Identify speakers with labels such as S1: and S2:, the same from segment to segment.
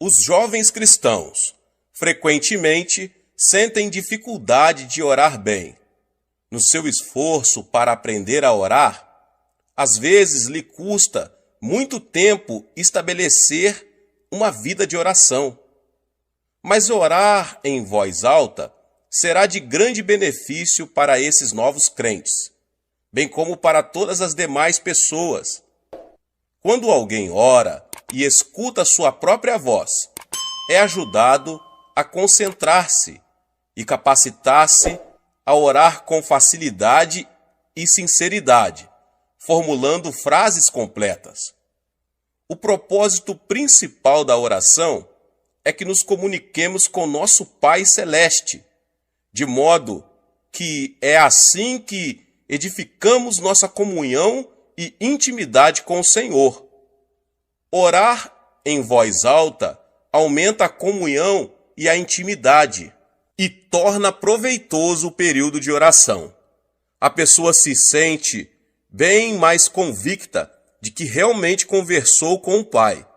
S1: Os jovens cristãos frequentemente sentem dificuldade de orar bem. No seu esforço para aprender a orar, às vezes lhe custa muito tempo estabelecer uma vida de oração. Mas orar em voz alta será de grande benefício para esses novos crentes, bem como para todas as demais pessoas. Quando alguém ora e escuta sua própria voz, é ajudado a concentrar-se e capacitar-se a orar com facilidade e sinceridade, formulando frases completas. O propósito principal da oração é que nos comuniquemos com nosso Pai Celeste, de modo que é assim que edificamos nossa comunhão e intimidade com o Senhor. Orar em voz alta aumenta a comunhão e a intimidade e torna proveitoso o período de oração. A pessoa se sente bem mais convicta de que realmente conversou com o Pai.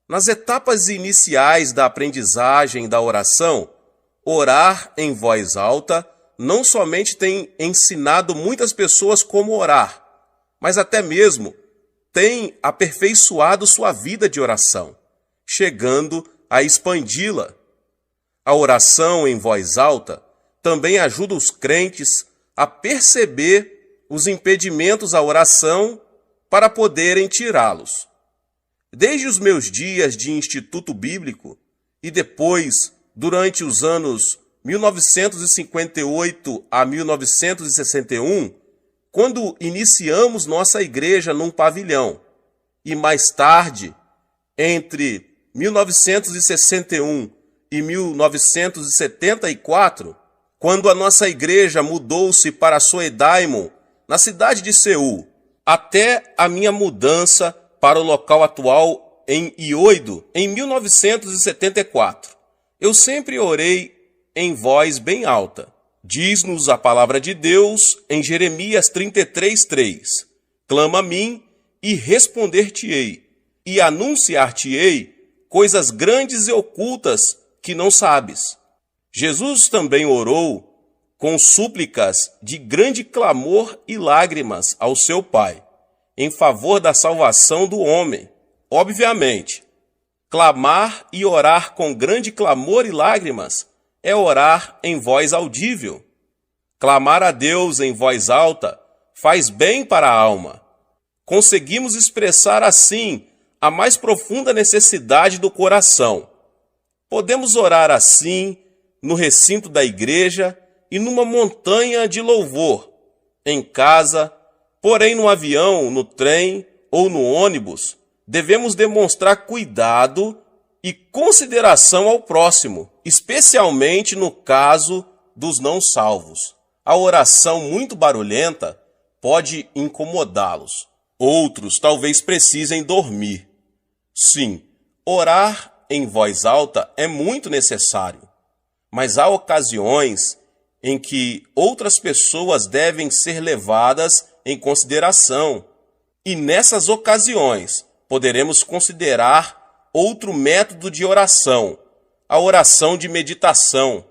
S1: Nas etapas iniciais da aprendizagem da oração, orar em voz alta não somente tem ensinado muitas pessoas como orar, mas até mesmo tem aperfeiçoado sua vida de oração, chegando a expandi-la. A oração em voz alta também ajuda os crentes a perceber os impedimentos à oração para poderem tirá-los. Desde os meus dias de instituto bíblico e depois, durante os anos 1958 a 1961, quando iniciamos nossa igreja num pavilhão, e mais tarde, entre 1961 e 1974, quando a nossa igreja mudou-se para Soedaimon, na cidade de Seul, até a minha mudança para o local atual em Ioido, em 1974. Eu sempre orei em voz bem alta. Diz-nos a palavra de Deus em Jeremias 33:3. Clama a mim e responder-te-ei, e anunciar-te-ei coisas grandes e ocultas que não sabes. Jesus também orou com súplicas de grande clamor e lágrimas ao seu Pai, em favor da salvação do homem. Obviamente, clamar e orar com grande clamor e lágrimas é orar em voz audível. Clamar a Deus em voz alta faz bem para a alma. Conseguimos expressar assim a mais profunda necessidade do coração. Podemos orar assim no recinto da igreja e numa montanha de louvor, em casa, porém no avião, no trem ou no ônibus, devemos demonstrar cuidado e consideração ao próximo, especialmente no caso dos não salvos. A oração muito barulhenta pode incomodá-los. Outros talvez precisem dormir. Sim, orar em voz alta é muito necessário, mas há ocasiões em que outras pessoas devem ser levadas em consideração. E nessas ocasiões, poderemos considerar outro método de oração, a oração de meditação.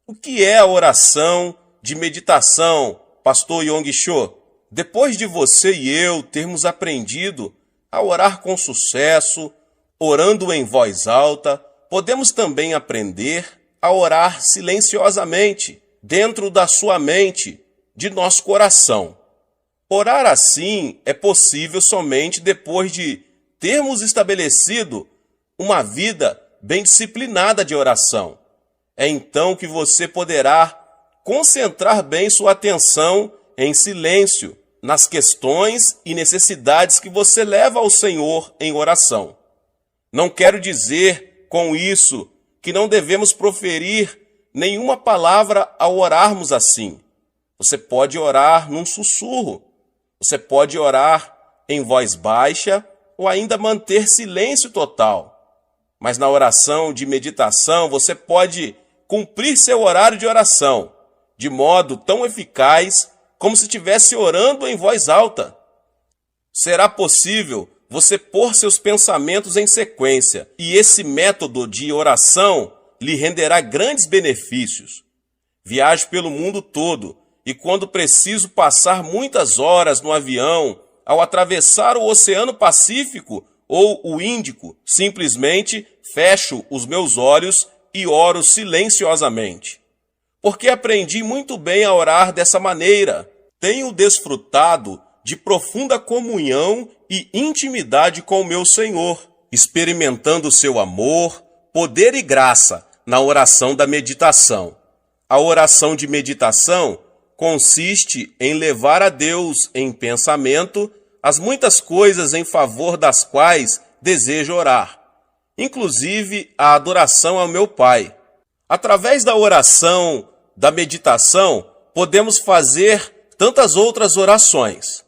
S1: O que é a oração de meditação, Pastor Yong Cho? Depois de você e eu termos aprendido a orar com sucesso, orando em voz alta, podemos também aprender a orar silenciosamente, dentro da sua mente, de nosso coração. Orar assim é possível somente depois de termos estabelecido uma vida bem disciplinada de oração. É então que você poderá concentrar bem sua atenção em silêncio nas questões e necessidades que você leva ao Senhor em oração. Não quero dizer com isso que não devemos proferir nenhuma palavra ao orarmos assim. Você pode orar num sussurro, você pode orar em voz baixa ou ainda manter silêncio total. Mas na oração de meditação você pode cumprir seu horário de oração de modo tão eficaz como se estivesse orando em voz alta. Será possível você pôr seus pensamentos em sequência, e esse método de oração lhe renderá grandes benefícios. Viajo pelo mundo todo, e quando preciso passar muitas horas no avião, ao atravessar o Oceano Pacífico ou o Índico, simplesmente fecho os meus olhos e oro silenciosamente. Porque aprendi muito bem a orar dessa maneira. Tenho desfrutado de profunda comunhão e intimidade com o meu Senhor, experimentando seu amor, poder e graça na oração da meditação. A oração de meditação consiste em levar a Deus em pensamento as muitas coisas em favor das quais desejo orar, inclusive a adoração ao meu Pai. Através da oração, da meditação, podemos fazer tantas outras orações.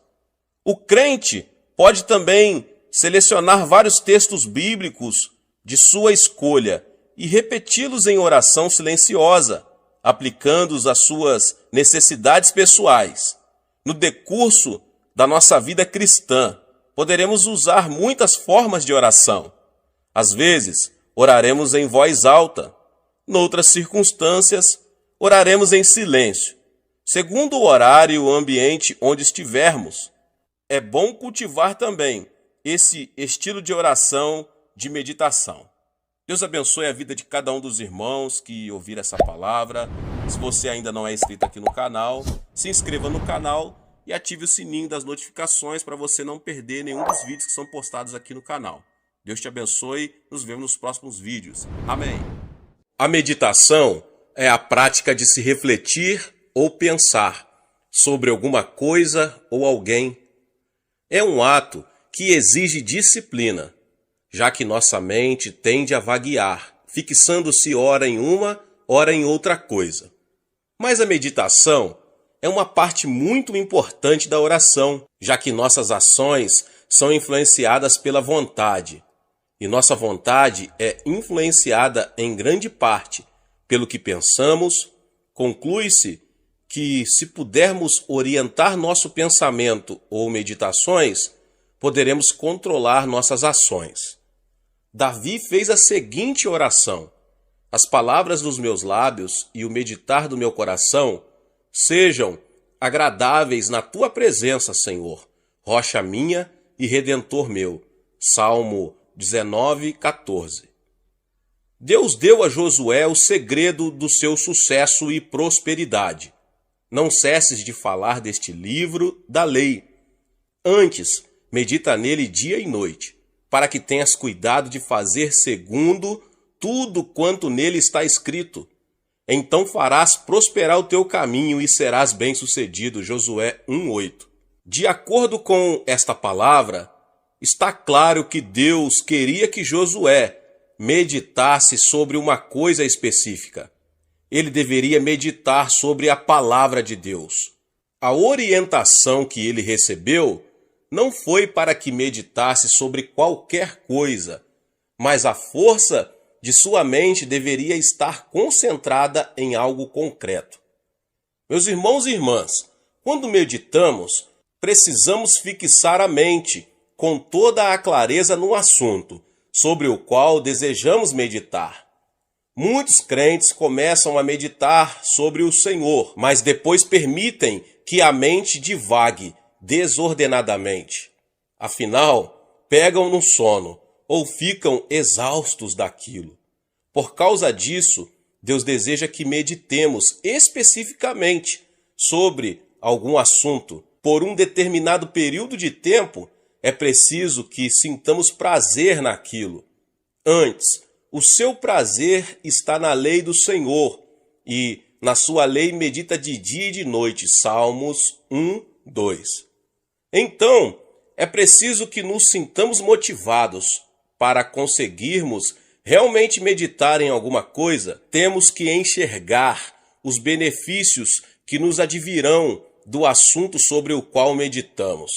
S1: O crente pode também selecionar vários textos bíblicos de sua escolha e repeti-los em oração silenciosa, aplicando-os às suas necessidades pessoais. No decurso da nossa vida cristã, poderemos usar muitas formas de oração. Às vezes, oraremos em voz alta. Noutras circunstâncias, oraremos em silêncio, segundo o horário e o ambiente onde estivermos. É bom cultivar também esse estilo de oração, de meditação. Deus abençoe a vida de cada um dos irmãos que ouviram essa palavra. Se você ainda não é inscrito aqui no canal, se inscreva no canal e ative o sininho das notificações para você não perder nenhum dos vídeos que são postados aqui no canal. Deus te abençoe, nos vemos nos próximos vídeos. Amém. A meditação é a prática de se refletir ou pensar sobre alguma coisa ou alguém. É um ato que exige disciplina, já que nossa mente tende a vaguear, fixando-se ora em uma, ora em outra coisa. Mas a meditação é uma parte muito importante da oração, já que nossas ações são influenciadas pela vontade, e nossa vontade é influenciada em grande parte pelo que pensamos. Conclui-se que, se pudermos orientar nosso pensamento ou meditações, poderemos controlar nossas ações. Davi fez a seguinte oração: as palavras dos meus lábios e o meditar do meu coração sejam agradáveis na tua presença, Senhor, rocha minha e redentor meu. Salmo 19:14. Deus deu a Josué o segredo do seu sucesso e prosperidade. Não cesses de falar deste livro da lei. Antes, medita nele dia e noite, para que tenhas cuidado de fazer segundo tudo quanto nele está escrito. Então farás prosperar o teu caminho e serás bem-sucedido. Josué 1:8. De acordo com esta palavra, está claro que Deus queria que Josué meditasse sobre uma coisa específica. Ele deveria meditar sobre a palavra de Deus. A orientação que ele recebeu não foi para que meditasse sobre qualquer coisa, mas a força de sua mente deveria estar concentrada em algo concreto. Meus irmãos e irmãs, quando meditamos, precisamos fixar a mente com toda a clareza no assunto sobre o qual desejamos meditar. Muitos crentes começam a meditar sobre o Senhor, mas depois permitem que a mente divague desordenadamente. Afinal, pegam no sono ou ficam exaustos daquilo. Por causa disso, Deus deseja que meditemos especificamente sobre algum assunto. Por um determinado período de tempo, é preciso que sintamos prazer naquilo. Antes, o seu prazer está na lei do Senhor, e na sua lei medita de dia e de noite. Salmos 1:2. Então, é preciso que nos sintamos motivados. Para conseguirmos realmente meditar em alguma coisa, temos que enxergar os benefícios que nos advirão do assunto sobre o qual meditamos.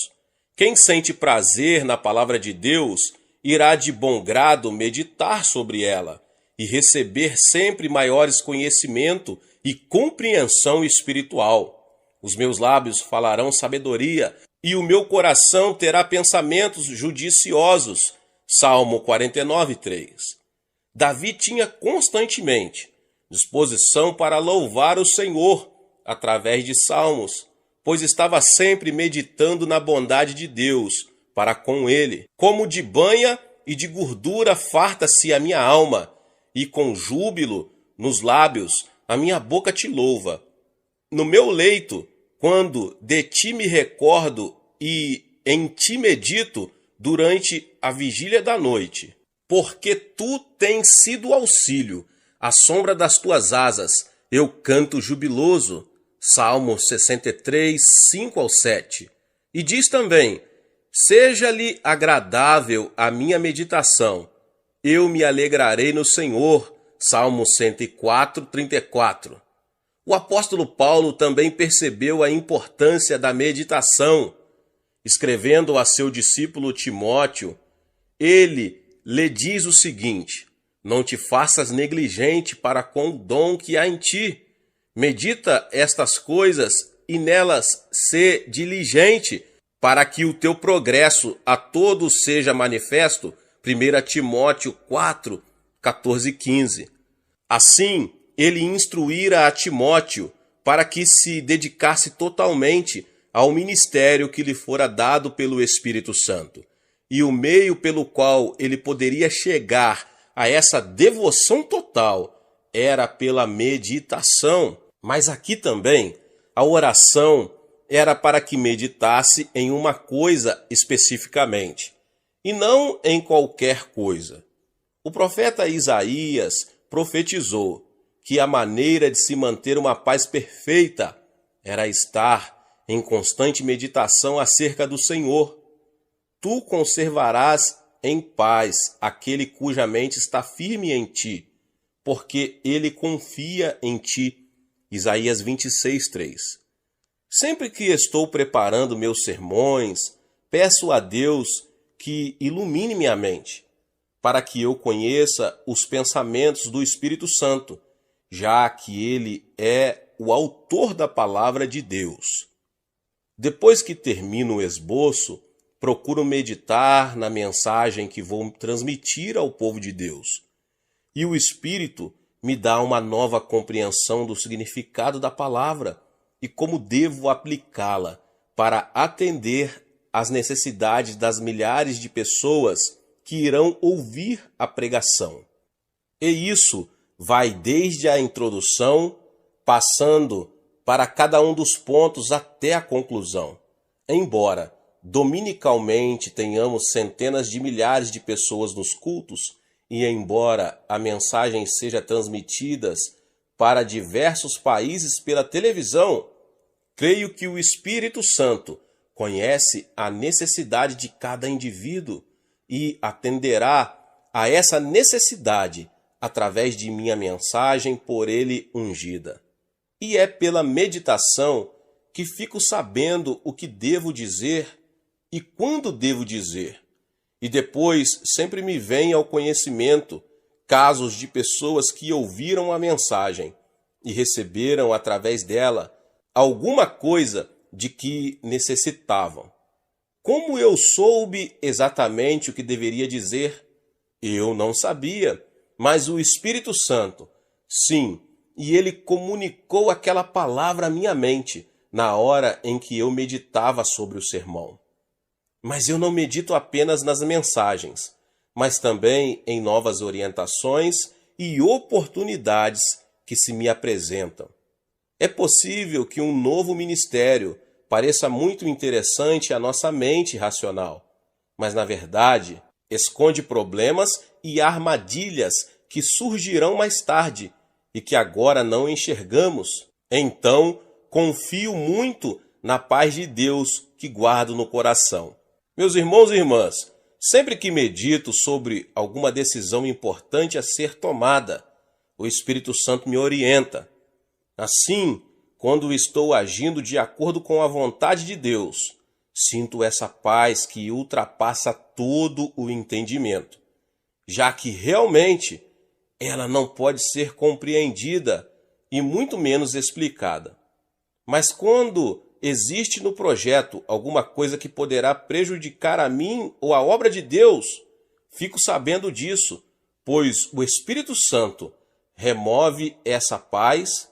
S1: Quem sente prazer na palavra de Deus irá de bom grado meditar sobre ela e receber sempre maiores conhecimento e compreensão espiritual. Os meus lábios falarão sabedoria, e o meu coração terá pensamentos judiciosos. Salmo 49:3. Davi tinha constantemente disposição para louvar o Senhor através de salmos, pois estava sempre meditando na bondade de Deus para com ele. Como de banha e de gordura farta-se a minha alma, e com júbilo nos lábios a minha boca te louva. No meu leito, quando de ti me recordo e em ti medito durante a vigília da noite, porque tu tens sido auxílio, à sombra das tuas asas, eu canto jubiloso. Salmo 63, 5-7. E diz também: seja-lhe agradável a minha meditação, eu me alegrarei no Senhor. Salmo 104, 34. O apóstolo Paulo também percebeu a importância da meditação. Escrevendo a seu discípulo Timóteo, ele lhe diz o seguinte: não te faças negligente para com o dom que há em ti. Medita estas coisas e nelas sê diligente, para que o teu progresso a todos seja manifesto. 1 Timóteo 4, 14 e 15. Assim, ele instruíra a Timóteo para que se dedicasse totalmente ao ministério que lhe fora dado pelo Espírito Santo. E o meio pelo qual ele poderia chegar a essa devoção total era pela meditação. Mas aqui também, a oração era para que meditasse em uma coisa especificamente, e não em qualquer coisa. O profeta Isaías profetizou que a maneira de se manter uma paz perfeita era estar em constante meditação acerca do Senhor. Tu conservarás em paz aquele cuja mente está firme em ti, porque ele confia em ti. Isaías 26, 3. Sempre que estou preparando meus sermões, peço a Deus que ilumine minha mente, para que eu conheça os pensamentos do Espírito Santo, já que ele é o autor da palavra de Deus. Depois que termino o esboço, procuro meditar na mensagem que vou transmitir ao povo de Deus. E o Espírito me dá uma nova compreensão do significado da palavra e como devo aplicá-la para atender às necessidades das milhares de pessoas que irão ouvir a pregação. E isso vai desde a introdução, passando para cada um dos pontos até a conclusão. Embora dominicalmente tenhamos centenas de milhares de pessoas nos cultos, e embora a mensagem seja transmitida para diversos países pela televisão, creio que o Espírito Santo conhece a necessidade de cada indivíduo e atenderá a essa necessidade através de minha mensagem por ele ungida. E é pela meditação que fico sabendo o que devo dizer e quando devo dizer. E depois sempre me vem ao conhecimento casos de pessoas que ouviram a mensagem e receberam através dela alguma coisa de que necessitavam. Como eu soube exatamente o que deveria dizer? Eu não sabia, mas o Espírito Santo, sim, e ele comunicou aquela palavra à minha mente na hora em que eu meditava sobre o sermão. Mas eu não medito apenas nas mensagens, mas também em novas orientações e oportunidades que se me apresentam. É possível que um novo ministério pareça muito interessante à nossa mente racional, mas na verdade esconde problemas e armadilhas que surgirão mais tarde e que agora não enxergamos. Então, confio muito na paz de Deus que guardo no coração. Meus irmãos e irmãs, sempre que medito sobre alguma decisão importante a ser tomada, o Espírito Santo me orienta. Assim, quando estou agindo de acordo com a vontade de Deus, sinto essa paz que ultrapassa todo o entendimento, já que realmente ela não pode ser compreendida e muito menos explicada. Mas quando existe no projeto alguma coisa que poderá prejudicar a mim ou a obra de Deus, fico sabendo disso, pois o Espírito Santo remove essa paz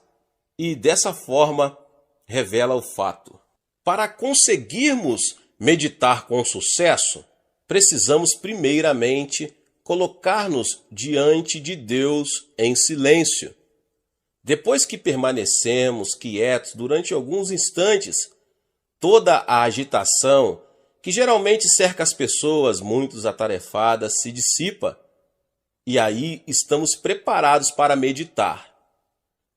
S1: e dessa forma revela o fato. Para conseguirmos meditar com sucesso, precisamos primeiramente colocar-nos diante de Deus em silêncio. Depois que permanecemos quietos durante alguns instantes, toda a agitação que geralmente cerca as pessoas muito atarefadas se dissipa, e aí estamos preparados para meditar.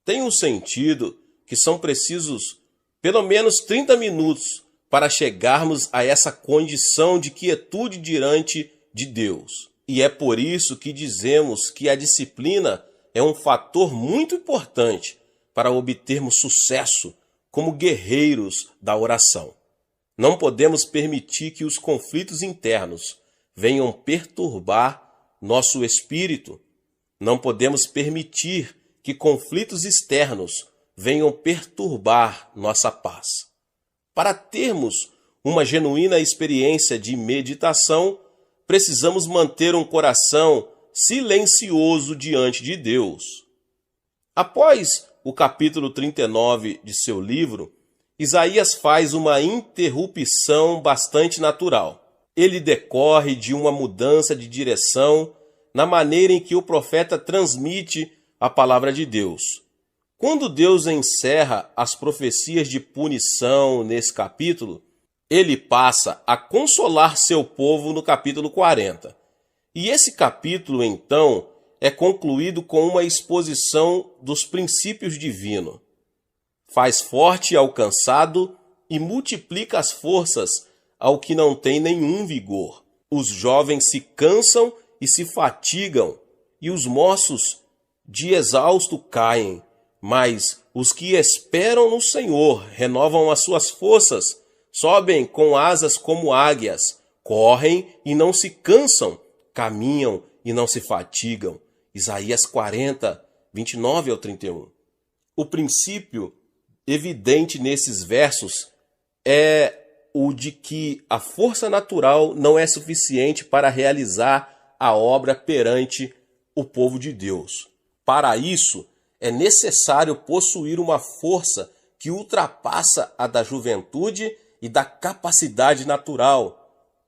S1: Tem um sentido que são precisos pelo menos 30 minutos para chegarmos a essa condição de quietude diante de Deus. E é por isso que dizemos que a disciplina é um fator muito importante para obtermos sucesso como guerreiros da oração. Não podemos permitir que os conflitos internos venham perturbar nosso espírito. Não podemos permitir que conflitos externos venham perturbar nossa paz. Para termos uma genuína experiência de meditação, precisamos manter um coração silencioso diante de Deus. Após o capítulo 39 de seu livro, Isaías faz uma interrupção bastante natural. Ele decorre de uma mudança de direção na maneira em que o profeta transmite a palavra de Deus. Quando Deus encerra as profecias de punição nesse capítulo, ele passa a consolar seu povo no capítulo 40. E esse capítulo, então, é concluído com uma exposição dos princípios divinos. Faz forte ao cansado e multiplica as forças ao que não tem nenhum vigor. Os jovens se cansam e se fatigam, e os moços de exausto caem. Mas os que esperam no Senhor renovam as suas forças, sobem com asas como águias, correm e não se cansam, caminham e não se fatigam. Isaías 40, 29 ao 31. O princípio evidente nesses versos é o de que a força natural não é suficiente para realizar a obra perante o povo de Deus. Para isso, é necessário possuir uma força que ultrapassa a da juventude e da capacidade natural.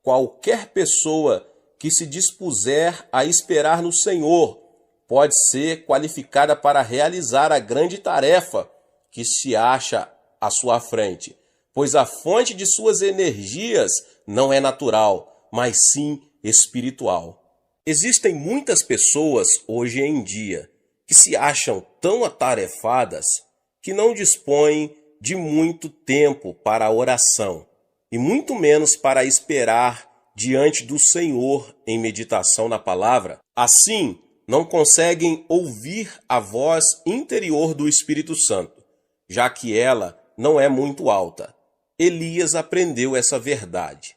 S1: Qualquer pessoa que se dispuser a esperar no Senhor pode ser qualificada para realizar a grande tarefa que se acha à sua frente, pois a fonte de suas energias não é natural, mas sim espiritual. Existem muitas pessoas hoje em dia que se acham tão atarefadas que não dispõem de muito tempo para a oração e muito menos para esperar diante do Senhor em meditação na palavra. Assim, não conseguem ouvir a voz interior do Espírito Santo, já que ela não é muito alta. Elias aprendeu essa verdade.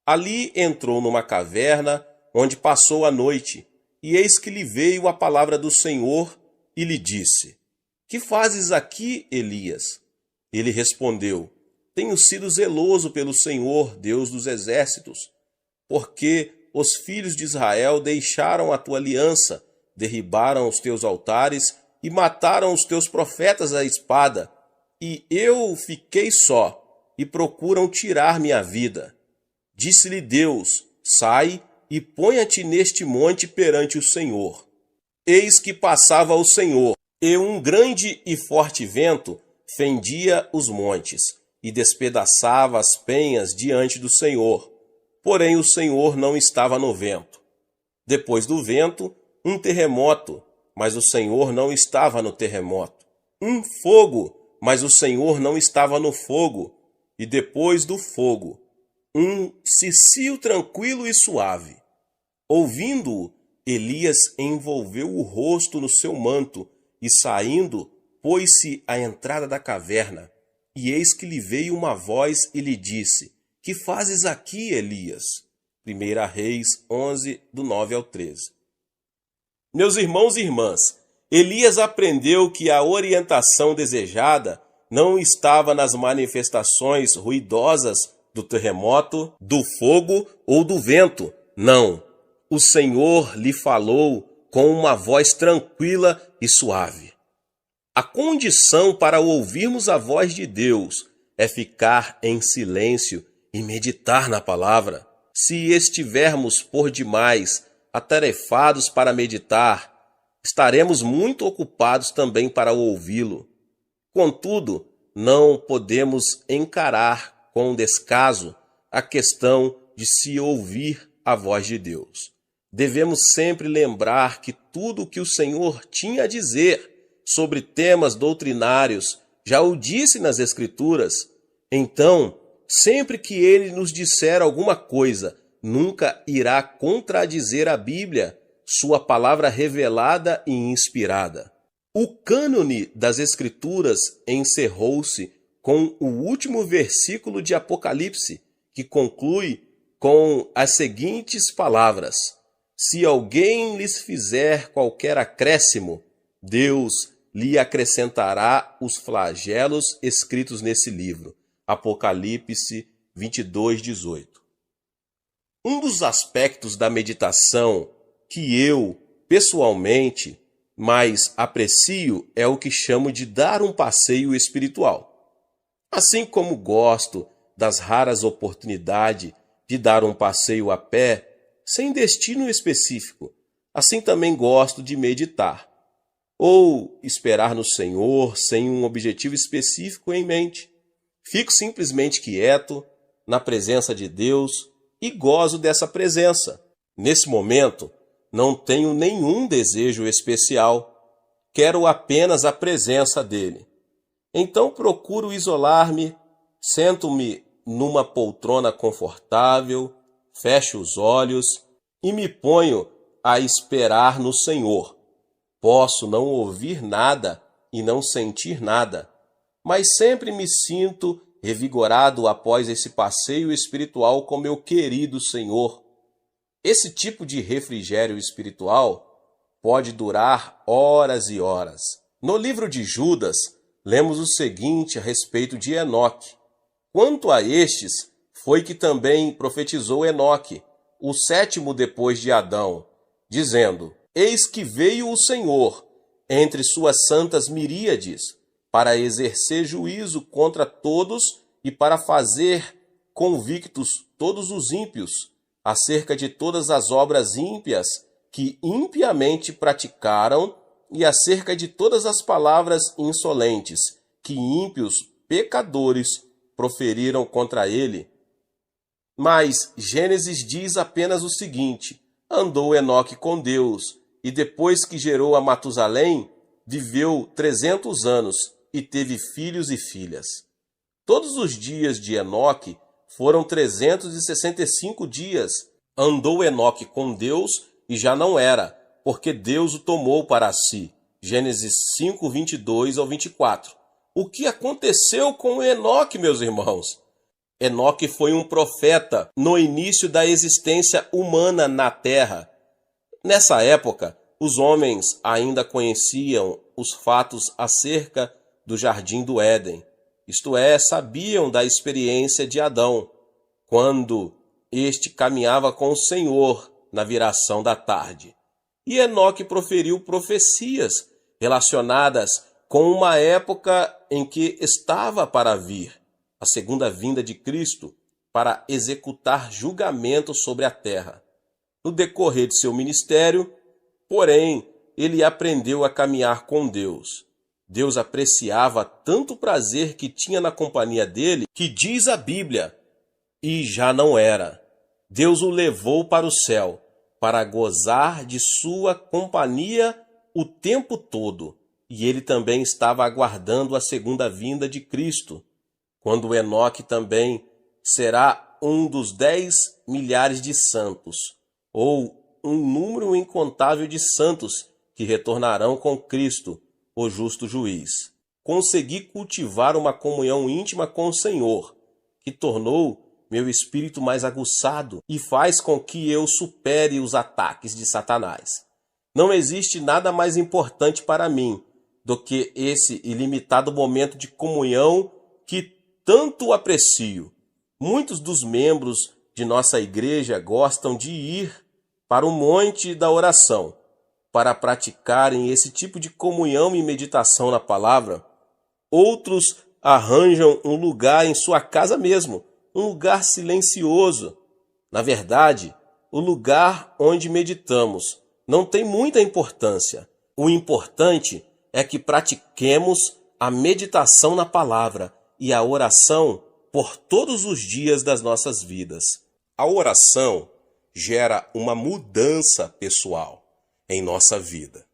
S1: Ali entrou numa caverna onde passou a noite, e eis que lhe veio a palavra do Senhor e lhe disse: Que fazes aqui, Elias? Ele respondeu: Tenho sido zeloso pelo Senhor, Deus dos exércitos, porque os filhos de Israel deixaram a tua aliança, derribaram os teus altares e mataram os teus profetas à espada, e eu fiquei só, e procuram tirar minha vida. Disse-lhe Deus: Sai e ponha-te neste monte perante o Senhor. Eis que passava o Senhor, e um grande e forte vento fendia os montes, e despedaçava as penhas diante do Senhor. Porém o Senhor não estava no vento. Depois do vento, um terremoto, mas o Senhor não estava no terremoto. Um fogo, mas o Senhor não estava no fogo. E depois do fogo, um cicio tranquilo e suave. Ouvindo-o, Elias envolveu o rosto no seu manto e, saindo, pôs-se à entrada da caverna. E eis que lhe veio uma voz e lhe disse: Que fazes aqui, Elias? 1 Reis 11, do 9 ao 13. Meus irmãos e irmãs, Elias aprendeu que a orientação desejada não estava nas manifestações ruidosas do terremoto, do fogo ou do vento. Não. O Senhor lhe falou com uma voz tranquila e suave. A condição para ouvirmos a voz de Deus é ficar em silêncio e meditar na palavra. Se estivermos por demais atarefados para meditar, estaremos muito ocupados também para ouvi-lo. Contudo, não podemos encarar com descaso a questão de se ouvir a voz de Deus. Devemos sempre lembrar que tudo o que o Senhor tinha a dizer sobre temas doutrinários já o disse nas Escrituras. Então, sempre que ele nos disser alguma coisa, nunca irá contradizer a Bíblia, sua palavra revelada e inspirada. O cânone das Escrituras encerrou-se com o último versículo de Apocalipse, que conclui com as seguintes palavras: se alguém lhes fizer qualquer acréscimo, Deus lhe acrescentará os flagelos escritos nesse livro. Apocalipse 22:18. Um dos aspectos da meditação que eu, pessoalmente, mais aprecio é o que chamo de dar um passeio espiritual. Assim como gosto das raras oportunidades de dar um passeio a pé, sem destino específico, assim também gosto de meditar, ou esperar no Senhor sem um objetivo específico em mente. Fico simplesmente quieto, na presença de Deus, e gozo dessa presença. Nesse momento, não tenho nenhum desejo especial, quero apenas a presença dele. Então procuro isolar-me, sento-me numa poltrona confortável, fecho os olhos e me ponho a esperar no Senhor. Posso não ouvir nada e não sentir nada, mas sempre me sinto revigorado após esse passeio espiritual com meu querido Senhor. Esse tipo de refrigério espiritual pode durar horas e horas. No livro de Judas, lemos o seguinte a respeito de Enoque. Quanto a estes, foi que também profetizou Enoque, o sétimo depois de Adão, dizendo: eis que veio o Senhor entre suas santas miríades, para exercer juízo contra todos e para fazer convictos todos os ímpios, acerca de todas as obras ímpias que impiamente praticaram, e acerca de todas as palavras insolentes que ímpios pecadores proferiram contra ele. Mas Gênesis diz apenas o seguinte: andou Enoque com Deus, e depois que gerou a Matusalém, viveu 300 anos e teve filhos e filhas. Todos os dias de Enoque foram 365 dias. Andou Enoque com Deus e já não era, porque Deus o tomou para si. Gênesis 5, 22 ao 24. O que aconteceu com Enoque, meus irmãos? Enoque foi um profeta no início da existência humana na terra. Nessa época, os homens ainda conheciam os fatos acerca do jardim do Éden. Isto é, sabiam da experiência de Adão, quando este caminhava com o Senhor na viração da tarde. E Enoque proferiu profecias relacionadas com uma época em que estava para vir, a segunda vinda de Cristo, para executar julgamento sobre a terra. No decorrer de seu ministério, porém, ele aprendeu a caminhar com Deus. Deus apreciava tanto o prazer que tinha na companhia dele, que diz a Bíblia, e já não era. Deus o levou para o céu, para gozar de sua companhia o tempo todo, e ele também estava aguardando a segunda vinda de Cristo, quando Enoque também será um dos 10 milhares de santos, ou um número incontável de santos que retornarão com Cristo, o justo juiz. Consegui cultivar uma comunhão íntima com o Senhor, que tornou meu espírito mais aguçado e faz com que eu supere os ataques de Satanás. Não existe nada mais importante para mim do que esse ilimitado momento de comunhão que tanto aprecio. Muitos dos membros de nossa igreja gostam de ir para o monte da oração para praticarem esse tipo de comunhão e meditação na palavra. Outros arranjam um lugar em sua casa mesmo, um lugar silencioso. Na verdade, o lugar onde meditamos não tem muita importância. O importante é que pratiquemos a meditação na palavra e a oração por todos os dias das nossas vidas. A oração gera uma mudança pessoal em nossa vida.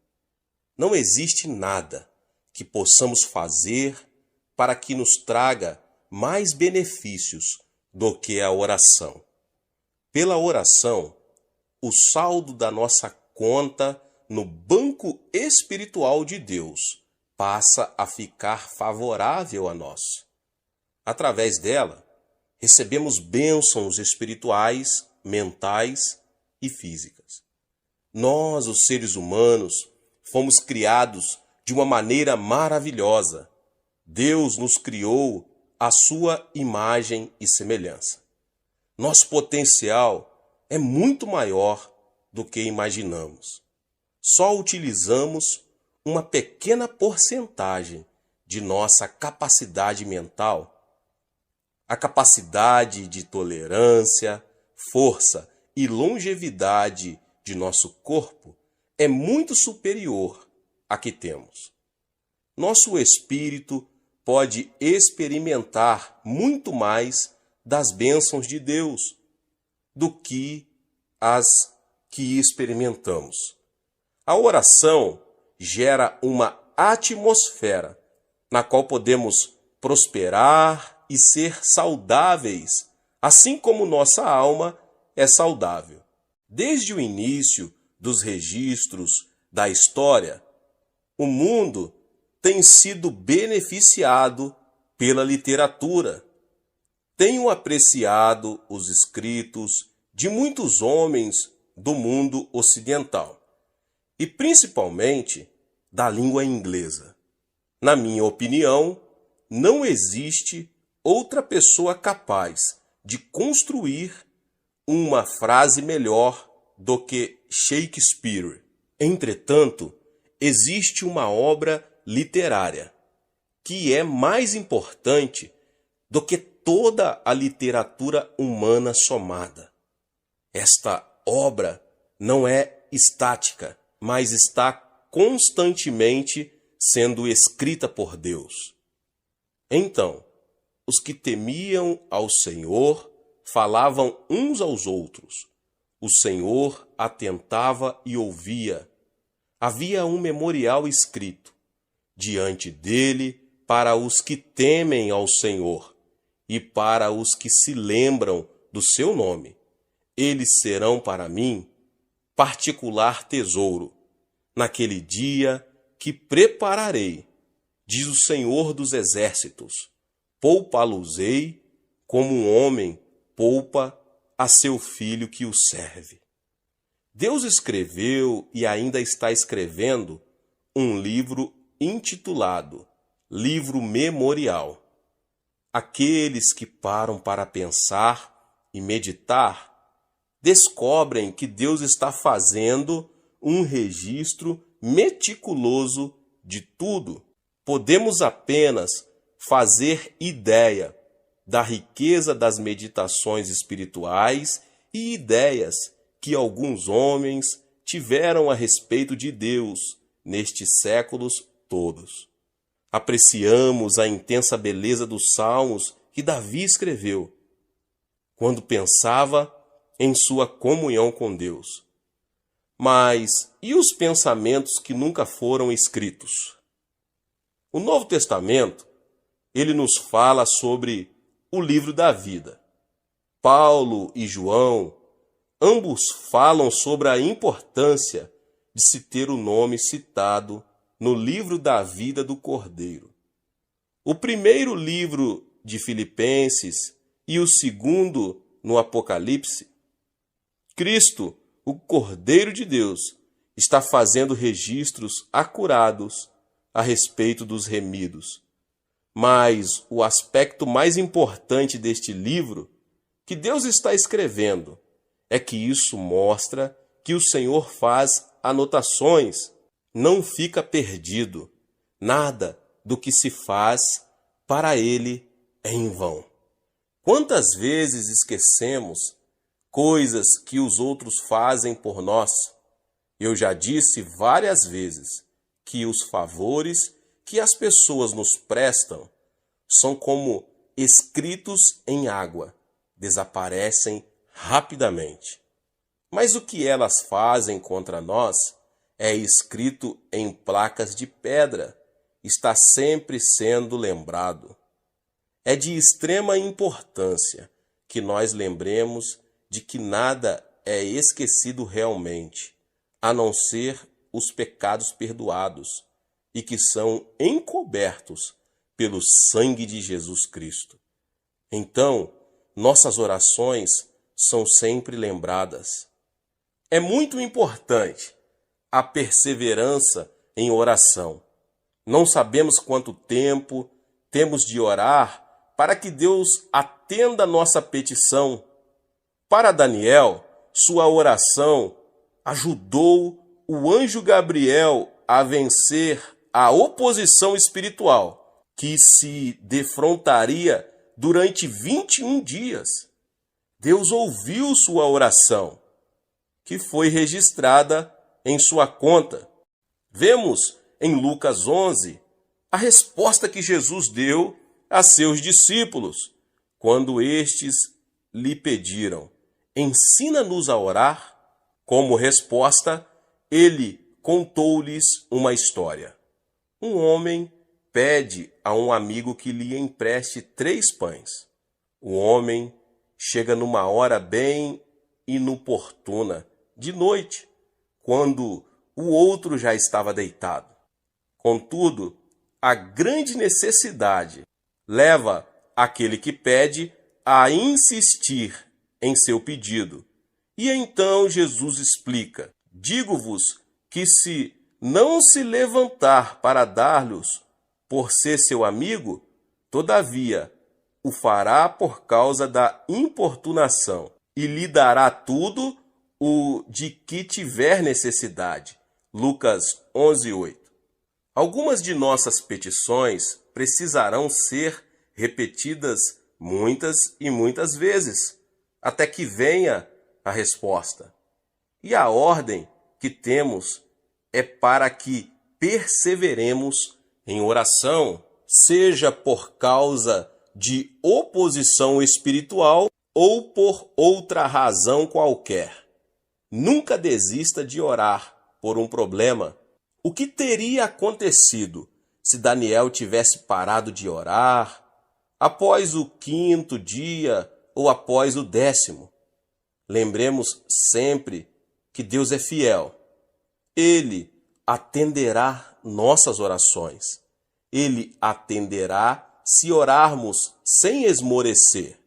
S1: Não existe nada que possamos fazer para que nos traga mais benefícios do que a oração. Pela oração, o saldo da nossa conta no banco espiritual de Deus passa a ficar favorável a nós. Através dela, recebemos bênçãos espirituais, mentais e físicas. Nós, os seres humanos, fomos criados de uma maneira maravilhosa. Deus nos criou à sua imagem e semelhança. Nosso potencial é muito maior do que imaginamos. Só utilizamos uma pequena porcentagem de nossa capacidade mental. A capacidade de tolerância, força e longevidade de nosso corpo é muito superior à que temos. Nosso espírito pode experimentar muito mais das bênçãos de Deus do que as que experimentamos. A oração gera uma atmosfera na qual podemos prosperar e ser saudáveis, assim como nossa alma é saudável. Desde o início dos registros da história, o mundo tem sido beneficiado pela literatura. Tenho apreciado os escritos de muitos homens do mundo ocidental, e principalmente da língua inglesa. Na minha opinião, não existe outra pessoa capaz de construir uma frase melhor do que Shakespeare. Entretanto, existe uma obra literária que é mais importante do que toda a literatura humana somada. Esta obra não é estática, mas está constantemente sendo escrita por Deus. Então, os que temiam ao Senhor falavam uns aos outros. O Senhor atentava e ouvia. Havia um memorial escrito diante dele para os que temem ao Senhor e para os que se lembram do seu nome. Eles serão para mim particular tesouro, naquele dia que prepararei, diz o Senhor dos Exércitos. Poupá-los-ei como um homem poupa a seu filho que o serve. Deus escreveu e ainda está escrevendo um livro intitulado Livro Memorial. Aqueles que param para pensar e meditar descobrem que Deus está fazendo um registro meticuloso de tudo. Podemos apenas fazer ideia da riqueza das meditações espirituais e ideias que alguns homens tiveram a respeito de Deus nestes séculos todos. Apreciamos a intensa beleza dos salmos que Davi escreveu quando pensava em sua comunhão com Deus. Mas e os pensamentos que nunca foram escritos? O Novo Testamento, ele nos fala sobre o livro da vida. Paulo e João, ambos falam sobre a importância de se ter o nome citado no livro da vida do Cordeiro. O primeiro livro de Filipenses e o segundo no Apocalipse, Cristo, o Cordeiro de Deus, está fazendo registros acurados a respeito dos remidos. Mas o aspecto mais importante deste livro que Deus está escrevendo é que isso mostra que o Senhor faz anotações, não fica perdido. Nada do que se faz para Ele é em vão. Quantas vezes esquecemos coisas que os outros fazem por nós? Eu já disse várias vezes que os favores que as pessoas nos prestam são como escritos em água, desaparecem rapidamente. Mas o que elas fazem contra nós é escrito em placas de pedra, está sempre sendo lembrado. É de extrema importância que nós lembremos de que nada é esquecido realmente, a não ser os pecados perdoados e que são encobertos pelo sangue de Jesus Cristo. Então, nossas orações são sempre lembradas. É muito importante a perseverança em oração. Não sabemos quanto tempo temos de orar para que Deus atenda a nossa petição. Para Daniel, sua oração ajudou o anjo Gabriel a vencer a oposição espiritual que se defrontaria durante 21 dias. Deus ouviu sua oração, que foi registrada em sua conta. Vemos em Lucas 11 a resposta que Jesus deu a seus discípulos quando estes lhe pediram: ensina-nos a orar. Como resposta, ele contou-lhes uma história. Um homem pede a um amigo que lhe empreste 3 pães. O homem chega numa hora bem inoportuna, de noite, quando o outro já estava deitado. Contudo, a grande necessidade leva aquele que pede a insistir em seu pedido. E então Jesus explica: digo-vos que se não se levantar para dar-lhes por ser seu amigo, todavia o fará por causa da importunação, e lhe dará tudo o de que tiver necessidade. Lucas 11:8. Algumas de nossas petições precisarão ser repetidas muitas e muitas vezes, até que venha a resposta. E a ordem que temos é para que perseveremos em oração, seja por causa de oposição espiritual ou por outra razão qualquer. Nunca desista de orar por um problema. O que teria acontecido se Daniel tivesse parado de orar após o 5º dia ou após o 10º? Lembremos sempre que Deus é fiel. Ele atenderá nossas orações. Ele atenderá se orarmos sem esmorecer.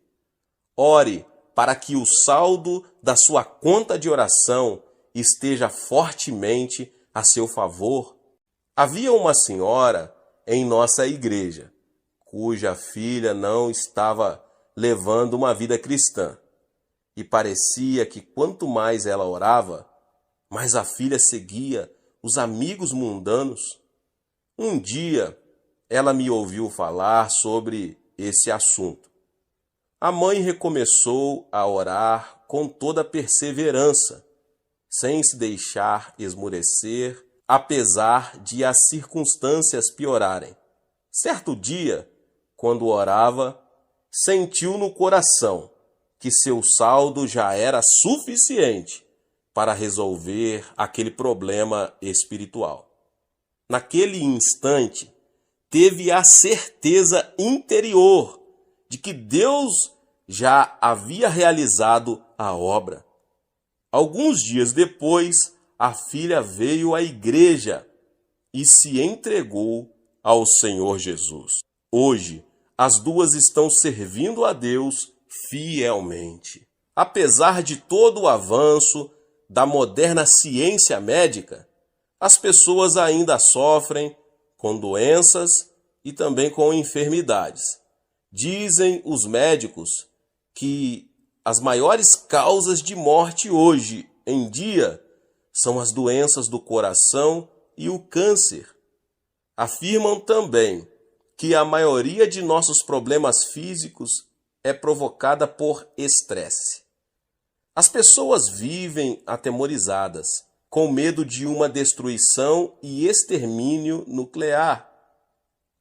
S1: Ore para que o saldo da sua conta de oração esteja fortemente a seu favor. Havia uma senhora em nossa igreja, cuja filha não estava levando uma vida cristã. E parecia que quanto mais ela orava, mais a filha seguia os amigos mundanos. Um dia, ela me ouviu falar sobre esse assunto. A mãe recomeçou a orar com toda perseverança, sem se deixar esmorecer, apesar de as circunstâncias piorarem. Certo dia, quando orava, sentiu no coração que seu saldo já era suficiente para resolver aquele problema espiritual. Naquele instante, teve a certeza interior de que Deus já havia realizado a obra. Alguns dias depois, a filha veio à igreja e se entregou ao Senhor Jesus. Hoje, as duas estão servindo a Deus fielmente. Apesar de todo o avanço da moderna ciência médica, as pessoas ainda sofrem com doenças e também com enfermidades. Dizem os médicos que as maiores causas de morte hoje em dia são as doenças do coração e o câncer. Afirmam também que a maioria de nossos problemas físicos é provocada por estresse. As pessoas vivem atemorizadas, com medo de uma destruição e extermínio nuclear.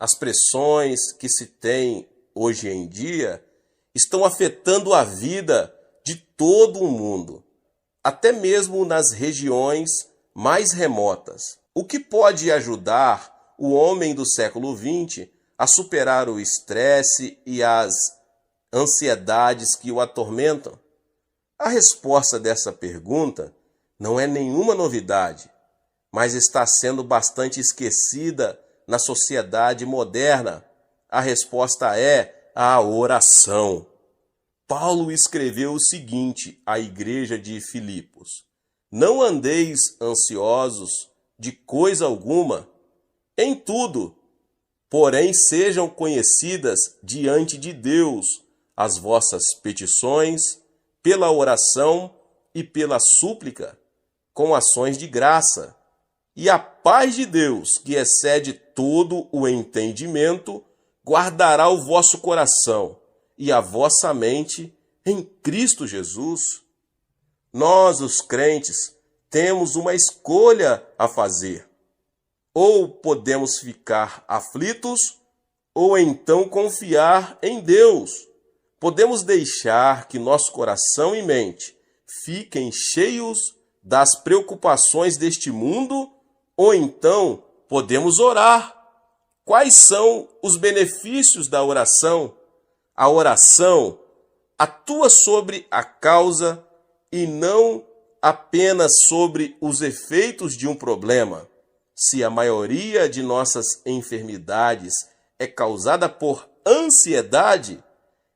S1: As pressões que se tem hoje em dia estão afetando a vida de todo o mundo, até mesmo nas regiões mais remotas. O que pode ajudar o homem do século XX a superar o estresse e as ansiedades que o atormentam? A resposta dessa pergunta não é nenhuma novidade, mas está sendo bastante esquecida na sociedade moderna. A resposta é a oração. Paulo escreveu o seguinte à igreja de Filipos: não andeis ansiosos de coisa alguma, em tudo, porém sejam conhecidas diante de Deus as vossas petições, pela oração e pela súplica, com ações de graça. E a paz de Deus, que excede todo o entendimento, guardará o vosso coração e a vossa mente em Cristo Jesus. Nós, os crentes, temos uma escolha a fazer. Ou podemos ficar aflitos, ou então confiar em Deus. Podemos deixar que nosso coração e mente fiquem cheios das preocupações deste mundo, ou então podemos orar. Quais são os benefícios da oração? A oração atua sobre a causa e não apenas sobre os efeitos de um problema. Se a maioria de nossas enfermidades é causada por ansiedade,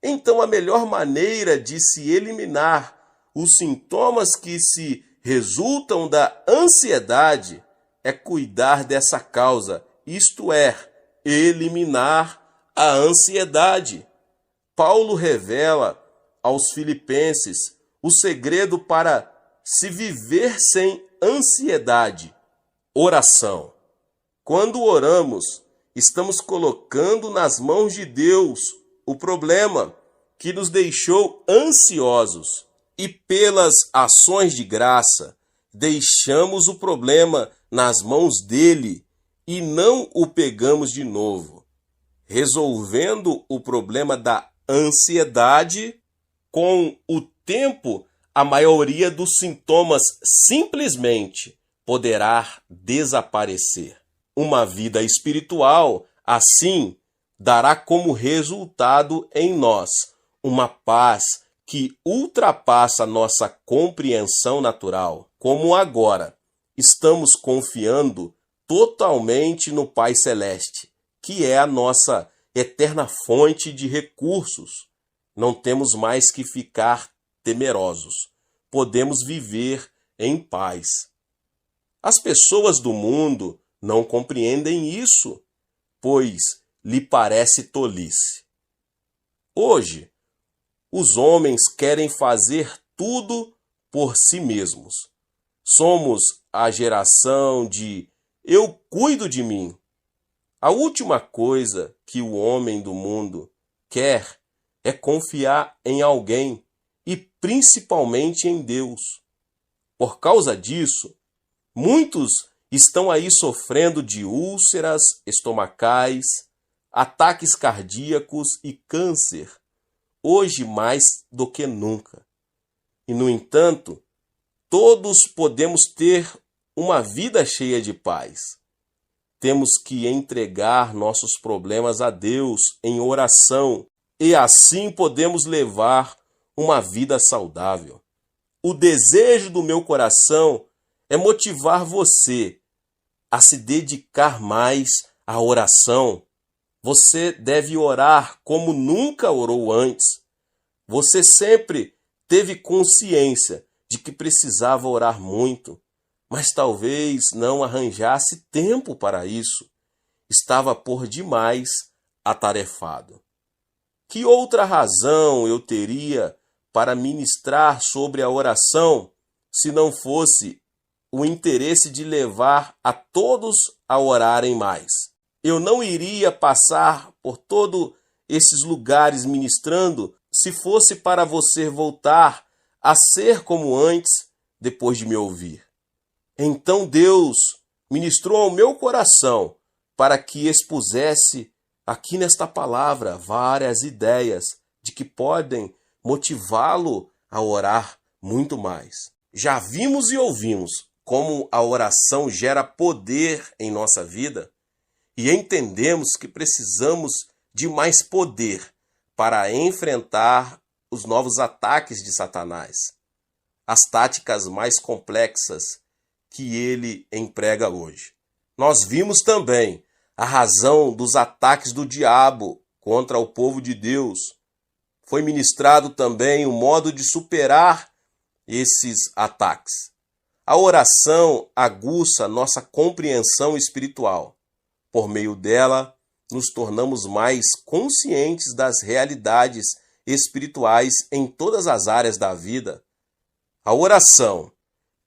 S1: então a melhor maneira de se eliminar os sintomas que se resultam da ansiedade é cuidar dessa causa, isto é, eliminar a ansiedade. Paulo revela aos filipenses o segredo para se viver sem ansiedade: oração. Quando oramos, estamos colocando nas mãos de Deus o problema que nos deixou ansiosos, e pelas ações de graça deixamos o problema nas mãos dele e não o pegamos de novo, resolvendo o problema da ansiedade. Com o tempo, a maioria dos sintomas simplesmente poderá desaparecer. Uma vida espiritual, assim, dará como resultado em nós uma paz que ultrapassa nossa compreensão natural. Como agora estamos confiando totalmente no Pai Celeste, que é a nossa eterna fonte de recursos, não temos mais que ficar temerosos. Podemos viver em paz. As pessoas do mundo não compreendem isso, pois lhe parece tolice. Hoje, os homens querem fazer tudo por si mesmos. Somos a geração de eu cuido de mim. A última coisa que o homem do mundo quer é confiar em alguém e principalmente em Deus. Por causa disso, muitos estão aí sofrendo de úlceras estomacais, ataques cardíacos e câncer, hoje mais do que nunca. E, no entanto, todos podemos ter uma vida cheia de paz. Temos que entregar nossos problemas a Deus em oração e assim podemos levar uma vida saudável. O desejo do meu coração é motivar você a se dedicar mais à oração. Você deve orar como nunca orou antes. Você sempre teve consciência de que precisava orar muito, mas talvez não arranjasse tempo para isso. estava por demais atarefado. Que outra razão eu teria para ministrar sobre a oração se não fosse o interesse de levar a todos a orarem mais? Eu não iria passar por todos esses lugares ministrando se fosse para você voltar a ser como antes depois de me ouvir. Então Deus ministrou ao meu coração para que expusesse aqui nesta palavra várias ideias de que podem motivá-lo a orar muito mais. Já vimos e ouvimos como a oração gera poder em nossa vida e entendemos que precisamos de mais poder para enfrentar os novos ataques de Satanás, as táticas mais complexas que ele emprega hoje. Nós vimos também a razão dos ataques do diabo contra o povo de Deus. Foi ministrado também o modo de superar esses ataques. A oração aguça nossa compreensão espiritual. Por meio dela, nos tornamos mais conscientes das realidades espirituais em todas as áreas da vida. A oração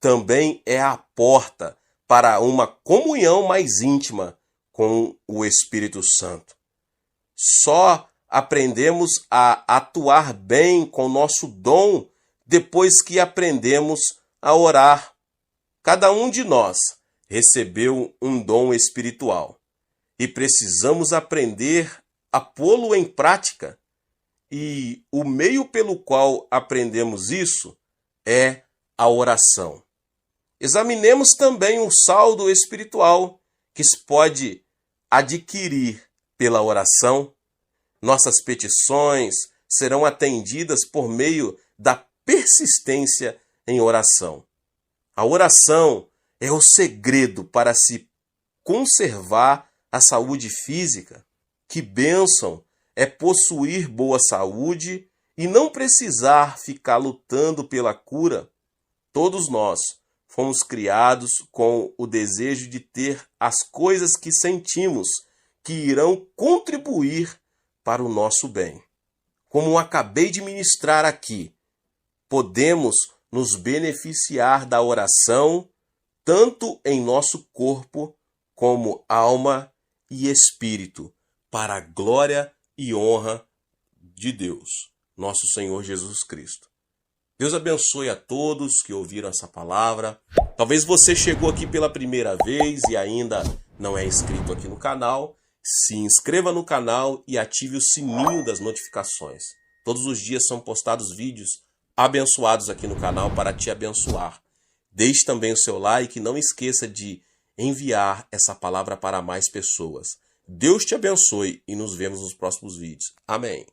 S1: também é a porta para uma comunhão mais íntima com o Espírito Santo. Só aprendemos a atuar bem com nosso dom depois que aprendemos a orar. Cada um de nós recebeu um dom espiritual e precisamos aprender a pô-lo em prática. E o meio pelo qual aprendemos isso é a oração. Examinemos também o saldo espiritual que se pode adquirir pela oração. Nossas petições serão atendidas por meio da persistência em oração. A oração é o segredo para se conservar a saúde física. Que bênção é possuir boa saúde e não precisar ficar lutando pela cura. Todos nós fomos criados com o desejo de ter as coisas que sentimos que irão contribuir para o nosso bem. Como acabei de ministrar aqui, podemos nos beneficiar da oração tanto em nosso corpo como alma e espírito, para a glória e honra de Deus, nosso Senhor Jesus Cristo. Deus abençoe a todos que ouviram essa palavra. Talvez você chegou aqui pela primeira vez e ainda não é inscrito aqui no canal. Se inscreva no canal e ative o sininho das notificações. Todos os dias são postados vídeos abençoados aqui no canal para te abençoar. Deixe também o seu like e não esqueça de enviar essa palavra para mais pessoas. Deus te abençoe e nos vemos nos próximos vídeos. Amém.